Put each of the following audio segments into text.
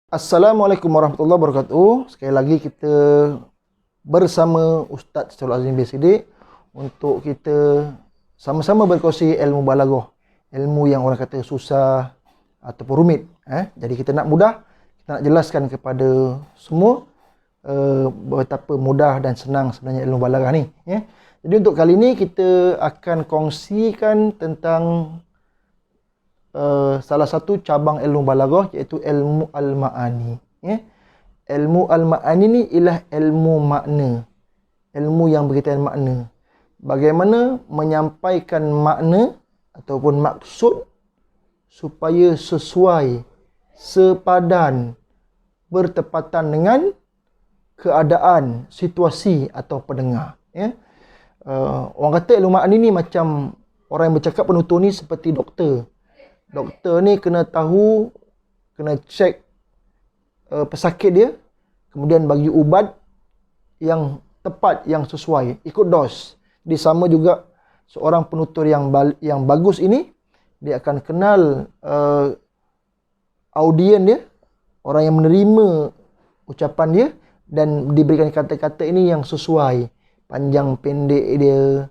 Assalamualaikum warahmatullahi wabarakatuh. Sekali lagi kita bersama Ustaz Syarul Azim BCD untuk kita sama-sama berkongsi ilmu balaghah. Ilmu yang orang kata susah ataupun rumit. Jadi kita nak mudah, kita nak jelaskan kepada semua betapa mudah dan senang sebenarnya ilmu balaghah ni. Jadi untuk kali ini kita akan kongsikan tentang salah satu cabang ilmu balaghah iaitu ilmu al-ma'ani. Ilmu al-ma'ani ni ialah ilmu makna. Ilmu yang berkaitan makna. Bagaimana menyampaikan makna ataupun maksud supaya sesuai, sepadan, bertepatan dengan keadaan, situasi atau pendengar. Orang kata ilmu ma'ani ni macam orang yang bercakap penutur ni seperti doktor. Doktor ni kena tahu, kena cek pesakit dia, kemudian bagi ubat yang tepat, yang sesuai, ikut dos. Jadi sama juga seorang penutur yang bagus ini, dia akan kenal audien dia, orang yang menerima ucapan dia, dan diberikan kata-kata ini yang sesuai, panjang pendek dia,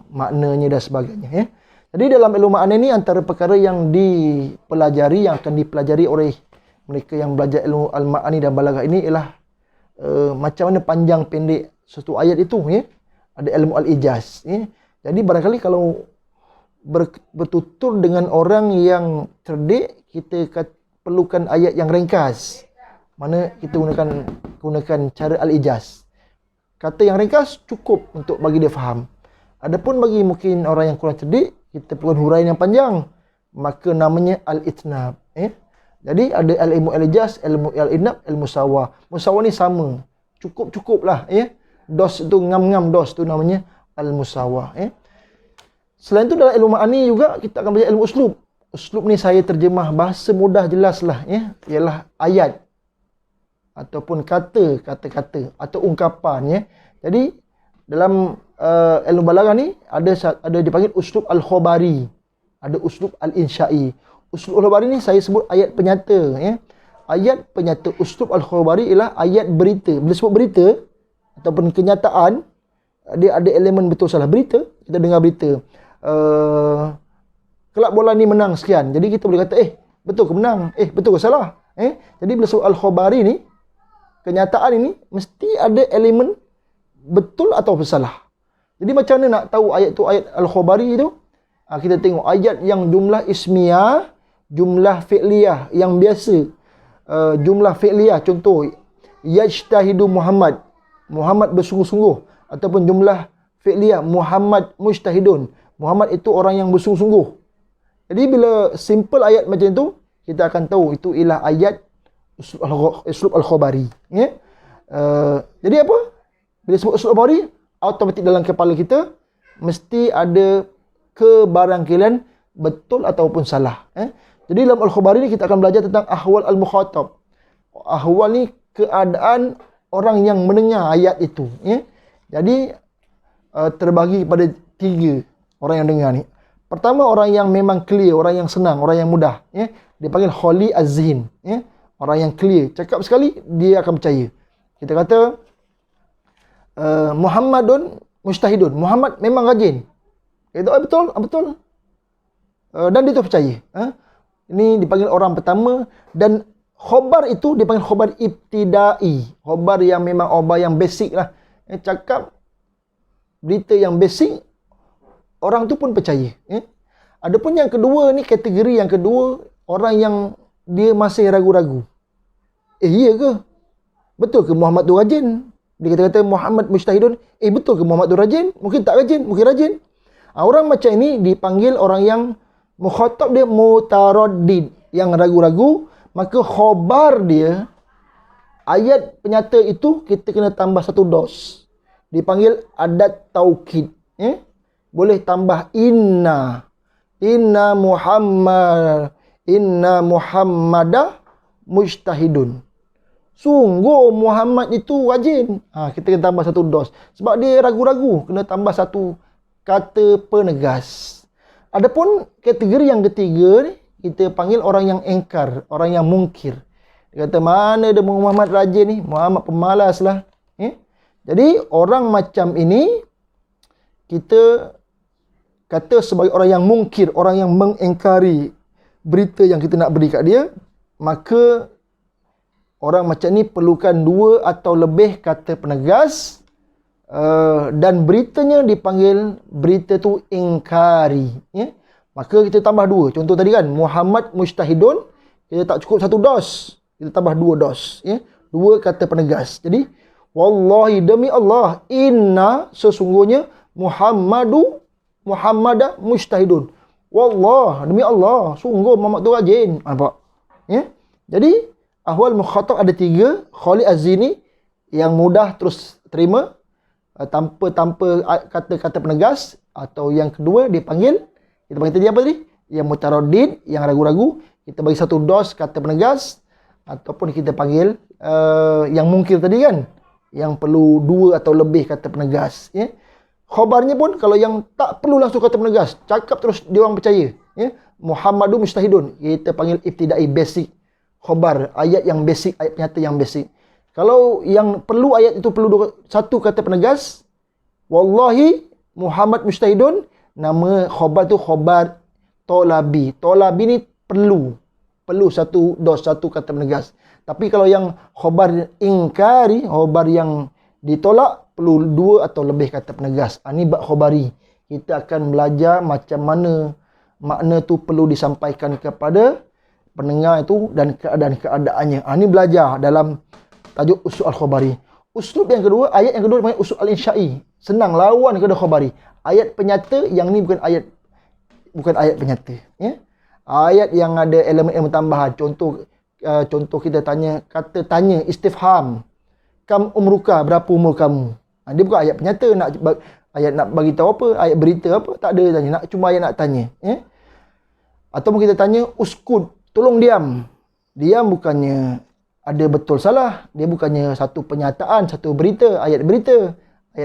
maknanya dan sebagainya. Jadi dalam ilmu makna ni antara perkara yang dipelajari, yang akan dipelajari oleh mereka yang belajar ilmu al-ma'ani dan balaghah ini ialah macam mana panjang pendek satu ayat itu. Ada ilmu al-ijaz. Jadi barangkali kalau bertutur dengan orang yang cerdik, kita perlukan ayat yang ringkas. Mana kita gunakan cara al-ijaz. Kata yang ringkas cukup untuk bagi dia faham. Adapun bagi mungkin orang yang kurang cerdik, kita perlukan huraian yang panjang, maka namanya al-itnab. Jadi ada ilmu al-ijaz, ilmu al-inab, ilmu musawah. Musawah ni sama, cukup lah. Dos tu ngam-ngam dos tu namanya al-musawah. Selain tu dalam ilmu ma'ani juga kita akan belajar ilmu uslub. Uslub ni saya terjemah bahasa mudah jelas lah. Ialah ayat ataupun kata-kata atau ungkapan. Jadi dalam ilmu balaghah ni ada dipanggil uslub al-khabari, ada uslub al-insya'i. Uslub al-khabari ni saya sebut ayat penyata. Ayat penyata. Uslub al-khabari ialah ayat berita. Bila sebut berita ataupun kenyataan, dia ada elemen betul salah. Berita, kita dengar berita, kelab bola ni menang sekian, jadi kita boleh kata betul ke menang, betul ke salah. Jadi bila sebut al-khabari ni, kenyataan ini mesti ada elemen betul atau salah. Jadi macam mana nak tahu ayat tu ayat al-khabari tu? Kita tengok ayat yang jumlah ismiyah, jumlah fi'liyah yang biasa. Jumlah fi'liyah contoh yajtahidu Muhammad, Muhammad bersungguh-sungguh, ataupun jumlah fi'liyah Muhammad mujtahidun, Muhammad itu orang yang bersungguh-sungguh. Jadi bila simple ayat macam tu, kita akan tahu itu ialah ayat uslub al-khabari. Jadi apa? Bila sebut uslub al-khabari, automatik dalam kepala kita mesti ada kebarangkalian betul ataupun salah. Jadi dalam al-khabari ni kita akan belajar tentang ahwal al-mukhatab. Ahwal ni keadaan orang yang mendengar ayat itu. Jadi terbagi kepada 3 orang yang dengar ni. Pertama, orang yang memang clear, orang yang senang, orang yang mudah. Dia panggil khali az-zihn. Orang yang clear, cakap sekali dia akan percaya. Kita kata Muhammadun mujtahidun, Muhammad memang rajin. Itu betul. Dan dia tu percaya. Ini dipanggil orang pertama. Dan khobar itu dipanggil khobar ibtidai. Khobar yang memang khobar yang basic lah. Cakap berita yang basic, orang tu pun percaya. Adapun yang kedua ni, kategori yang kedua, orang yang dia masih ragu-ragu. Ya ke? Betul ke Muhammad tu rajin? Dia kata Muhammad mujtahidun, betul ke Muhammad tu rajin? Mungkin tak rajin, mungkin rajin. Orang macam ini dipanggil orang yang mukhatab dia mutaraddid, yang ragu-ragu. Maka khabar dia, ayat penyata itu kita kena tambah satu dos. Dipanggil adat taukid. Boleh tambah inna Muhammadah mujtahidun. Sungguh Muhammad itu rajin. Kita kena tambah satu dos. Sebab dia ragu-ragu, kena tambah satu kata penegas. Adapun kategori yang ketiga ni, kita panggil orang yang engkar, orang yang mungkir. Dia kata, mana ada Muhammad rajin ni? Muhammad pemalas lah. Jadi orang macam ini kita kata sebagai orang yang mungkir, orang yang mengingkari berita yang kita nak beri kat dia, maka orang macam ni perlukan 2 atau lebih kata penegas, dan beritanya dipanggil berita tu ingkari. Maka kita tambah 2. Contoh tadi kan, Muhammad mujtahidun, kita tak cukup 1 dos, kita tambah 2 dos. 2 kata penegas. Jadi wallahi, demi Allah, inna, sesungguhnya, Muhammadah mujtahidun. Wallah, demi Allah, sungguh Muhammad tu rajin. Nampak? Jadi ahwal mukhatab ada 3. Khalid Az-Zini yang mudah terus terima, tanpa kata-kata penegas. Atau yang kedua dipanggil, kita panggil tadi apa tadi? Yang mutaraddid, yang ragu-ragu, kita bagi 1 dos kata penegas. Ataupun kita panggil yang mungkir tadi kan, yang perlu 2 atau lebih kata penegas. Khabarnya pun kalau yang tak perlu langsung kata penegas, cakap terus dia orang percaya. Muhammadu mujtahidun, kita panggil ibtidai, basic khabar, ayat yang basic, ayat penyata yang basic. Kalau yang perlu ayat itu perlu 1 kata penegas, wallahi Muhammad mujtahidun, nama khabar tu khabar tolabi. Tolabi ni perlu 1 dos, 1 kata penegas. Tapi kalau yang khabar ingkari, khabar yang ditolak, perlu 2 atau lebih kata penegas. Ini bab khabari. Kita akan belajar macam mana makna tu perlu disampaikan kepada pendengar itu dan keadaan-keadaannya. Ini belajar dalam tajuk usul al-khabari. Uslub yang kedua, ayat yang kedua dipanggil usul al-insya'i. Senang lawan kepada khabari. Ayat penyata, yang ni bukan ayat penyata. Ayat yang ada elemen-elemen tambahan. Contoh kita tanya, kata tanya, istifham. Kam umruka, berapa umur kamu? Dia bukan ayat penyata, ayat nak bagi tahu apa, ayat berita apa, tak ada tanya, cuma ayat nak tanya. Ataupun kita tanya, uskud, tolong diam. Diam bukannya ada betul salah, dia bukannya satu penyataan, satu berita, ayat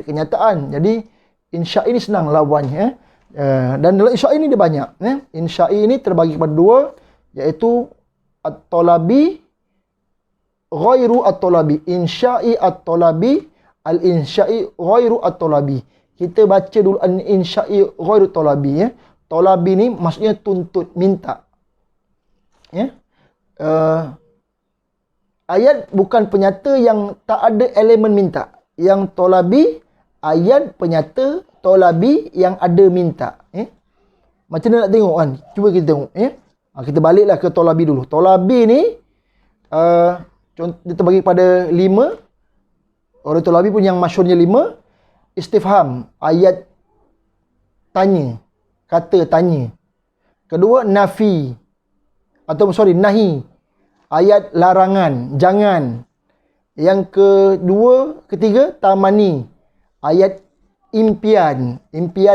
kenyataan. Jadi insya ini senang lawannya. Dan dalam insya ini dia banyak. Insya ini terbagi kepada 2, iaitu at-talabi, ghairu at-talabi. Insya'i at-talabi, al-insya'i ghairu at-talabi. Kita baca dulu al-insya'i ghairu at-talabi. Talabi ni maksudnya tuntut, minta. Ayat bukan penyata yang tak ada elemen minta. Yang talabi, ayat penyata talabi yang ada minta. Macam mana nak tengok kan? Cuba kita tengok. Kita baliklah ke talabi dulu. Talabi ni dia terbagi pada 5. Orang talabi pun yang masyhurnya 5. Istifham, ayat tanya, kata tanya. Kedua, nafi, nahi, ayat larangan, jangan. Yang ketiga, tamani, ayat impian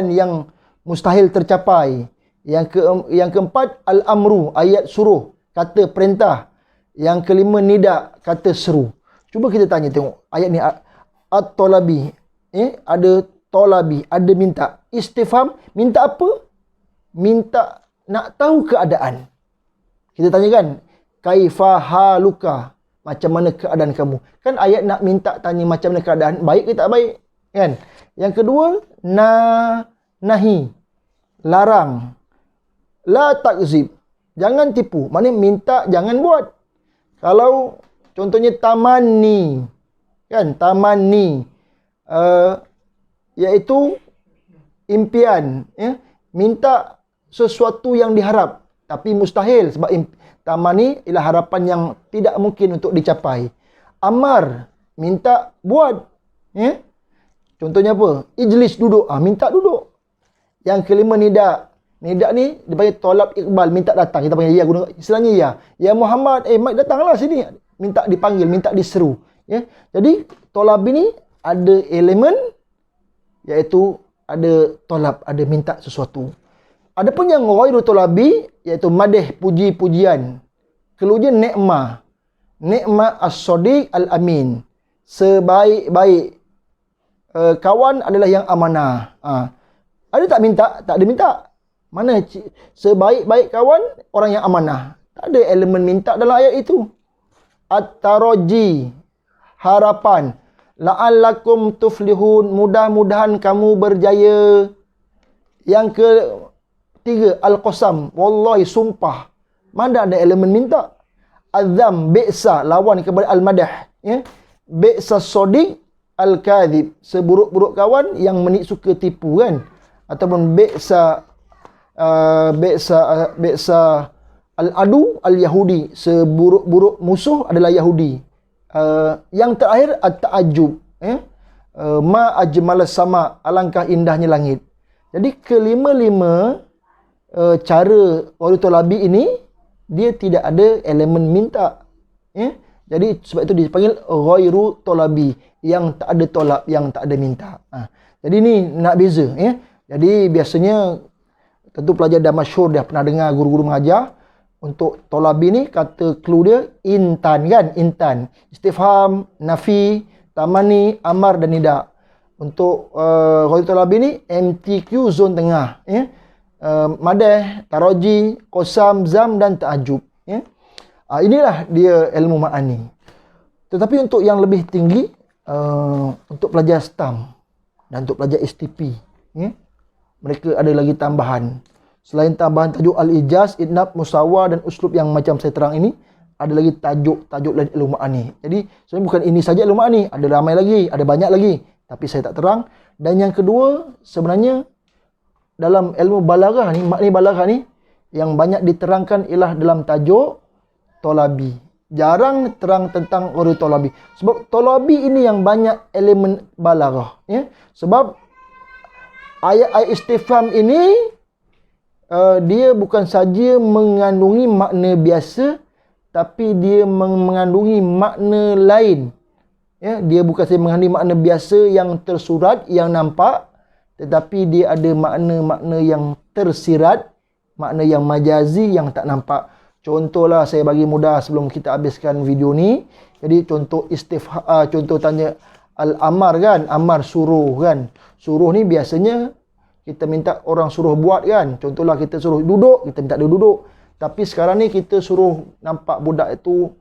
yang mustahil tercapai. Yang keempat, al-amru, ayat suruh, kata perintah. Yang kelima, nida, kata seru. Cuba kita tanya, tengok ayat ni, at-talabi, ada talabi, ada minta. Istifham, minta apa? Minta nak tahu keadaan. Kita tanya kan, kaifa haluka, macam mana keadaan kamu? Kan ayat nak minta tanya macam mana keadaan, baik ke tak baik? Kan? Yang kedua, nahi, larang. La takzib, jangan tipu. Maknanya minta jangan buat. Kalau contohnya tamani, kan? Tamani, iaitu impian. Minta sesuatu yang diharap, tapi mustahil. Sebab tamani ialah harapan yang tidak mungkin untuk dicapai. Amar, minta buat. Contohnya apa? Ijlis, duduk. Minta duduk. Yang kelima, nida. Nida ni dipanggil tolab iqbal, minta datang. Kita panggil ya, guna istilahnya ya. Ya Muhammad, Mat datanglah sini. Minta dipanggil, minta diseru. Jadi tolab ini ada elemen, iaitu ada tolab, ada minta sesuatu. Adapun yang ghairu tolabi, iaitu madih, puji-pujian. Keluarnya ni'mah. Ni'mah as-sadiq al-amin. Sebaik-baik kawan adalah yang amanah. Ada tak minta? Tak ada minta. Mana sebaik-baik kawan orang yang amanah? Tak ada elemen minta dalam ayat itu. at-taraji, harapan. La'allakum tuflihun, mudah-mudahan kamu berjaya. Yang ketiga, al-qasam, wallahi, sumpah. Mana ada elemen minta. Azam, bi'sa, lawan kepada al-madah. Ya? Bi'sa sodiq, al-kadhib, seburuk-buruk kawan yang suka tipu kan. Ataupun bi'sa al-adu, al-yahudi, seburuk-buruk musuh adalah Yahudi. Yang terakhir at-ta'ajjub, ma ajmal sama, alangkah indahnya langit. Jadi kelima-lima cara ghairu talabi ini dia tidak ada elemen minta, jadi sebab itu dipanggil ghairu talabi, yang tak ada tolak, yang tak ada minta. Jadi ni nak beza, Jadi biasanya tentu pelajar dah masyhur, dah pernah dengar guru-guru mengajar. Untuk tolabi ni kata clue dia intan kan, intan. Istifham, nafi, tamani, amar dan nida. Untuk ghairu tolabi ni MTQ zon tengah, madah, taraji, qasam, zam dan ta'ajjub, inilah dia ilmu ma'ani. Tetapi untuk yang lebih tinggi, untuk pelajar STAM dan untuk pelajar STP, mereka ada lagi tambahan. Selain tambahan tajuk al-ijaz, idnab, musawwar dan uslub yang macam saya terang ini, ada lagi tajuk lain ilmu ma'ani. Jadi sebenarnya bukan ini saja ilmu ma'ani, ada ramai lagi, ada banyak lagi, tapi saya tak terang. Dan yang kedua, sebenarnya dalam ilmu balaghah ni, makni balaghah ni, yang banyak diterangkan ialah dalam tajuk tolabi. Jarang terang tentang ghairu tolabi. Sebab tolabi ini yang banyak elemen balaghah, Sebab ayat-ayat istifham ini dia bukan saja mengandungi makna biasa, tapi dia mengandungi makna lain. Dia bukan saja mengandungi makna biasa yang tersurat, yang nampak, tetapi dia ada makna-makna yang tersirat, makna yang majazi, yang tak nampak. Contohlah, saya bagi mudah sebelum kita habiskan video ni. Jadi contoh contoh tanya al-amar kan, amar suruh kan. Suruh ni biasanya kita minta orang suruh buat kan. Contohlah kita suruh duduk, kita minta dia duduk. Tapi sekarang ni kita suruh nampak budak itu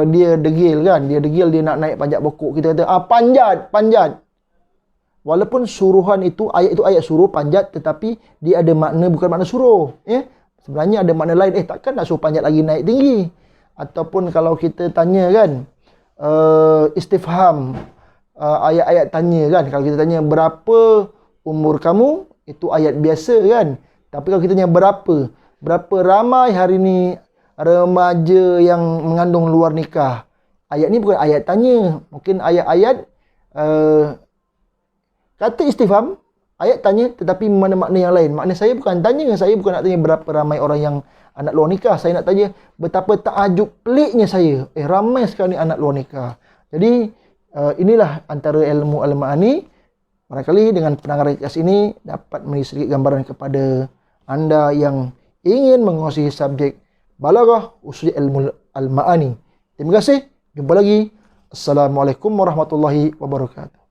dia degil kan. Dia degil, dia nak naik panjat pokok. Kita kata, panjat, panjat. Walaupun suruhan itu, ayat itu ayat suruh, panjat. Tetapi dia ada makna, bukan makna suruh. Sebenarnya ada makna lain. Takkan nak suruh panjat lagi naik tinggi. Ataupun kalau kita tanya kan, istifham, ayat-ayat tanya kan. Kalau kita tanya berapa umur kamu, itu ayat biasa kan. Tapi kalau kita tanya berapa ramai hari ni remaja yang mengandung luar nikah, ayat ni bukan ayat tanya. Mungkin ayat-ayat kata istifham, ayat tanya, tetapi makna-makna yang lain. Makna saya bukan tanya, saya bukan nak tanya berapa ramai orang yang anak luar nikah. Saya nak tanya betapa takjub peliknya saya, ramai sekali anak luar nikah. Jadi inilah antara ilmu al-ma'ani. Barangkali dengan pendengaran podcast ini dapat memberi sedikit gambaran kepada anda yang ingin menguasai subjek balaghah, khususnya ilmu al-ma'ani. Terima kasih. Jumpa lagi. Assalamualaikum warahmatullahi wabarakatuh.